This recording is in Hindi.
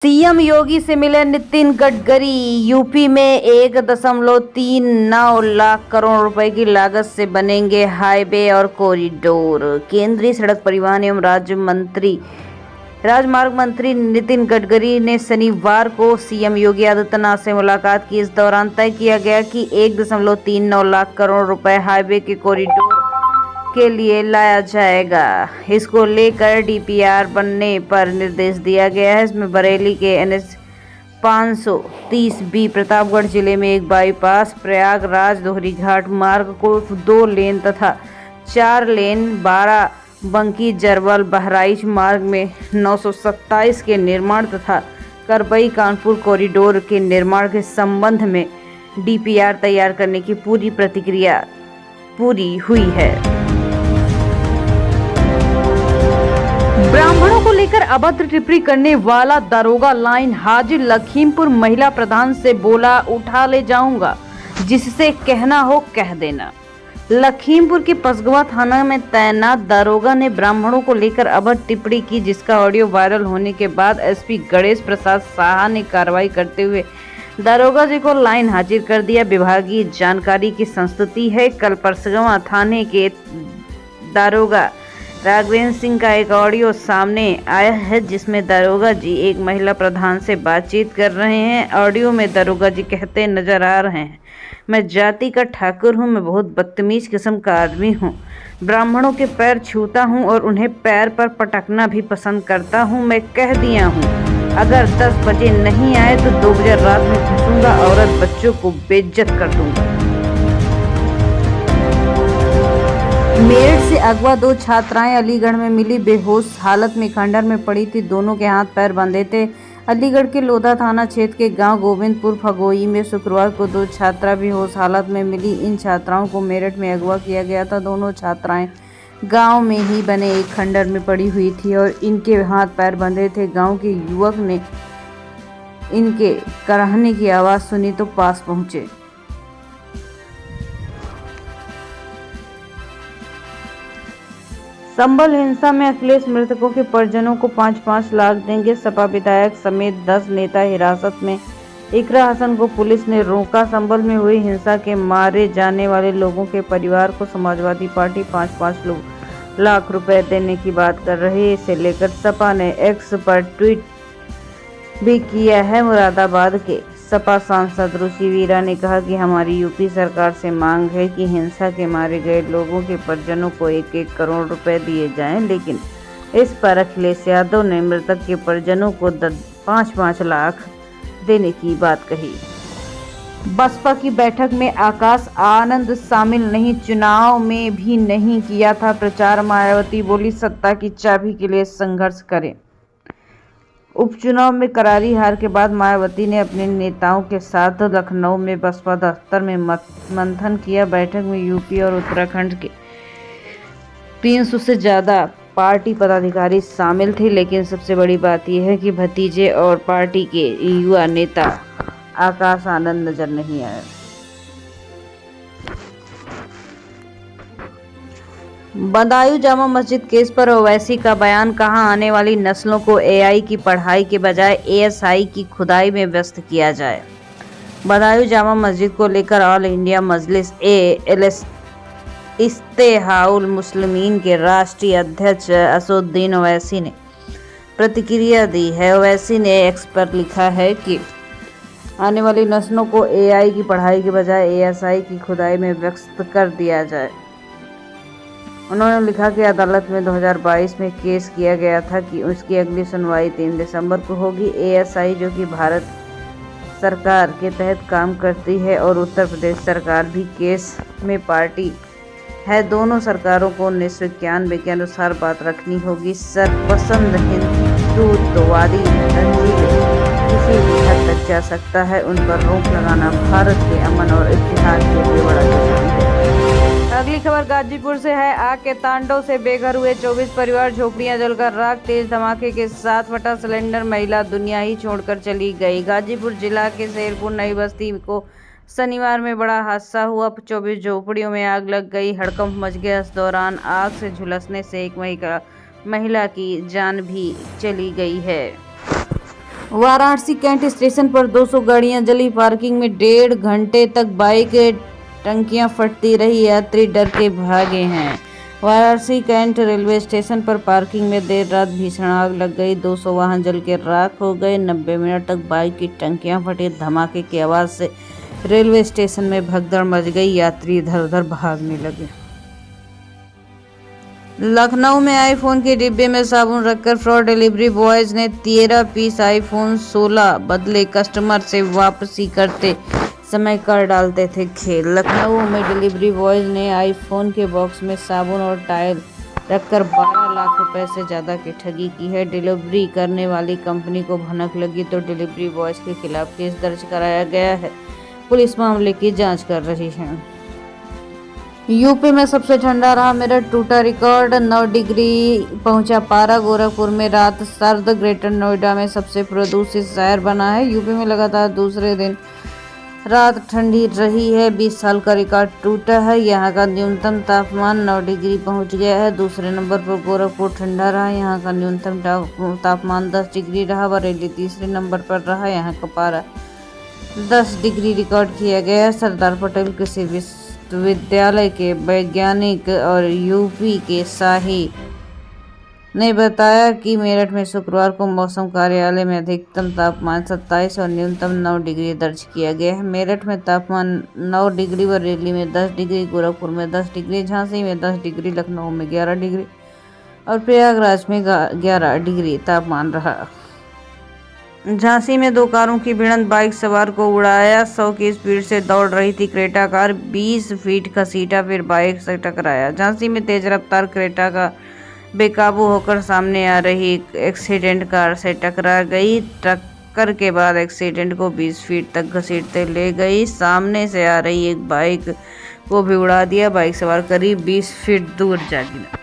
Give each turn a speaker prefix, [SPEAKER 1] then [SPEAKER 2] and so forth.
[SPEAKER 1] सीएम योगी से मिले नितिन गडकरी। यूपी में 1.39 लाख करोड़ रुपए की लागत से बनेंगे हाईवे और कॉरिडोर। केंद्रीय सड़क परिवहन एवं राजमार्ग मंत्री नितिन गडकरी ने शनिवार को सीएम योगी आदित्यनाथ से मुलाकात की। इस दौरान तय किया गया कि 1.39 लाख करोड़ रुपए हाईवे के कॉरिडोर के लिए लाया जाएगा। इसको लेकर डीपीआर बनने पर निर्देश दिया गया है। इसमें बरेली के NH 530B प्रतापगढ़ जिले में एक बाईपास, प्रयागराज दोहरी घाट मार्ग को 2 लेन तथा 4 लेन, 12 बंकी जरवल बहराइच मार्ग में 927 के निर्माण तथा करबई कानपुर कॉरिडोर के निर्माण के संबंध में डीपीआर तैयार करने की पूरी प्रक्रिया पूरी हुई है। ब्राह्मणों को लेकर अभद्र टिप्पणी करने वाला दारोगा लाइन हाजिर लखीमपुर महिला प्रधान से बोला, उठा ले जाऊंगा, जिससे कहना हो कह देना। लखीमपुर के पसगवा थाना में तैनात दारोगा ने ब्राह्मणों को लेकर अभद्र टिप्पणी की, जिसका ऑडियो वायरल होने के बाद एसपी गणेश प्रसाद साहा ने कार्रवाई करते हुए दारोगा जी को लाइन हाजिर कर दिया। विभागीय जानकारी की संस्तुति है। कल पसगवा थाने के दारोगा राघवेंद्र सिंह का एक ऑडियो सामने आया है, जिसमें दारोगा जी एक महिला प्रधान से बातचीत कर रहे हैं। ऑडियो में दारोगा जी कहते नजर आ रहे हैं, मैं जाति का ठाकुर हूं, मैं बहुत बदतमीज किस्म का आदमी हूं, ब्राह्मणों के पैर छूता हूं और उन्हें पैर पर पटकना भी पसंद करता हूं। मैं कह दिया हूं, अगर 10 बजे नहीं आए तो 2 बजे रात में घुसूंगा, औरत बच्चों को बेइज्जत कर दूंगा। मेरठ से अगवा 2 छात्राएं अलीगढ़ में मिली बेहोश हालत में खंडहर में पड़ी थी। दोनों के हाथ पैर बंधे थे। अलीगढ़ के लोधा थाना क्षेत्र के गांव गोविंदपुर फगोई में शुक्रवार को 2 छात्रा बेहोश हालत में मिली। इन छात्राओं को मेरठ में अगवा किया गया था। दोनों छात्राएं गांव में ही बने एक खंडहर में पड़ी हुई थी और इनके हाथ पैर बंधे थे। गांव के युवक ने इनके कराहने की आवाज सुनी तो पास पहुंचे। संभल हिंसा में अखिलेश मृतकों के परिजनों को 5-5 लाख देंगे। सपा विधायक समेत 10 नेता हिरासत में। इकरा हसन को पुलिस ने रोका। संभल में हुई हिंसा के मारे जाने वाले लोगों के परिवार को समाजवादी पार्टी 5-5 लाख रुपए देने की बात कर रही है। इसे लेकर सपा ने एक्स पर ट्वीट भी किया है। मुरादाबाद के सपा सांसद रुचि वीरा ने कहा कि हमारी यूपी सरकार से मांग है कि हिंसा के मारे गए लोगों के परिजनों को 1-1 करोड़ रुपए दिए जाएं, लेकिन इस पर अखिलेश यादव ने मृतक के परिजनों को 5-5 लाख देने की बात कही। बसपा की बैठक में आकाश आनंद शामिल नहीं, चुनाव में भी नहीं किया था प्रचार। मायावती बोली, सत्ता की चाबी के लिए संघर्ष करें। उपचुनाव में करारी हार के बाद मायावती ने अपने नेताओं के साथ लखनऊ में बसपा दफ्तर में मंथन किया। बैठक में यूपी और उत्तराखंड के 300 से ज्यादा पार्टी पदाधिकारी शामिल थे, लेकिन सबसे बड़ी बात यह है कि भतीजे और पार्टी के युवा नेता आकाश आनंद नजर नहीं आए। बदायूं जामा मस्जिद केस पर ओवैसी का बयान, कहां आने वाली नस्लों को AI की पढ़ाई के बजाय ASI की खुदाई में व्यस्त किया जाए। बदायूं जामा मस्जिद को लेकर ऑल इंडिया मजलिस इस्तेहाउल मुस्लिमीन के राष्ट्रीय अध्यक्ष असदुद्दीन ओवैसी ने प्रतिक्रिया दी है। ओवैसी ने एक्स पर लिखा है कि आने वाली नस्लों को AI की पढ़ाई के बजाय ASI की खुदाई में व्यस्त कर दिया जाए। उन्होंने लिखा कि अदालत में 2022 में केस किया गया था कि उसकी अगली सुनवाई 3 दिसंबर को होगी। ASI जो कि भारत सरकार के तहत काम करती है और उत्तर प्रदेश सरकार भी केस में पार्टी है, दोनों सरकारों को 1991 के अनुसार बात रखनी होगी। सरपसंद हिंदुत्ववादी तंजीमें किसी भी हद तक जा सकता है, उन पर रोक लगाना भारत के अमन और इतिहास के लिए बड़ा जरूरी है। अगली खबर गाजीपुर से है। आग के तांडव से बेघर हुए 24 परिवार, झोपड़ियां जलकर राख। तेज धमाके के साथ फटा सिलेंडर, महिला दुनिया ही छोड़कर चली गई। गाजीपुर जिला के शेरपुर नई बस्ती को शनिवार में बड़ा हादसा हुआ। 24 झोपड़ियों में आग लग गई। हड़कंप मच गया। इस दौरान आग से झुलसने से एक महिला की जान भी चली गई है। वाराणसी कैंट स्टेशन पर 200 गाड़ियां जली, पार्किंग में 1.5 घंटे तक बाइक टंकियां फटती रही, यात्री डर के भागे हैं। वाराणसी कैंट रेलवे स्टेशन पर पार्किंग में देर रात भीषण आग लग गई, 200 वाहन जल के राख हो गए। 90 मिनट तक बाइक की टंकियां फटी, धमाके की आवाज से रेलवे स्टेशन में भगदड़ मच गई, यात्री इधर उधर भागने लगे। लखनऊ में आईफोन के डिब्बे में साबुन रखकर फ्रॉड, डिलीवरी बॉयज ने 13 पीस आईफोन 16 बदले, कस्टमर से वापसी करते समय कर डालते थे खेल। लखनऊ में डिलीवरी बॉयज ने आईफोन के बॉक्स में साबुन और टाइल रखकर 12 लाख रुपए से ज्यादा की ठगी की है। डिलीवरी करने वाली कंपनी को भनक लगी तो डिलीवरी बॉयज के खिलाफ केस दर्ज कराया गया है। पुलिस मामले की जांच कर रही है। यूपी में सबसे ठंडा रहा मेरठ, टूटा रिकॉर्ड, 9 डिग्री पहुंचा पारा। गोरखपुर में रात सर्द, ग्रेटर नोएडा में सबसे प्रदूषित शहर बना है। यूपी में लगातार दूसरे दिन रात ठंडी रही है, 20 साल का रिकॉर्ड टूटा है। यहाँ का न्यूनतम तापमान 9 डिग्री पहुंच गया है। दूसरे नंबर पर गोरखपुर ठंडा रहा, यहाँ का न्यूनतम तापमान 10 डिग्री रहा। बरेली तीसरे नंबर पर रहा, यहाँ का पारा 10 डिग्री रिकॉर्ड किया गया है। सरदार पटेल कृषि विश्वविद्यालय के वैज्ञानिक और यूपी के शाही ने बताया कि मेरठ में शुक्रवार को मौसम कार्यालय में अधिकतम तापमान 27 और न्यूनतम 9 डिग्री दर्ज किया गया है। मेरठ में तापमान 9 डिग्री, बरेली में 10 डिग्री, गोरखपुर में 10 डिग्री, झांसी में 10 डिग्री, लखनऊ में 11 डिग्री और प्रयागराज में 11 डिग्री तापमान रहा। झांसी में 2 कारों की भिड़ंत, बाइक सवार को उड़ाया, 100 की स्पीड से दौड़ रही थी क्रेटा कार, 20 फीट घसीटा फिर बाइक से टकराया। झांसी में तेज रफ्तार क्रेटा का बेकाबू होकर सामने आ रही एक्सीडेंट कार से टकरा गई। टक्कर के बाद एक्सीडेंट को 20 फीट तक घसीटते ले गई। सामने से आ रही एक बाइक को भी उड़ा दिया। बाइक सवार करीब 20 फीट दूर जा गिरा।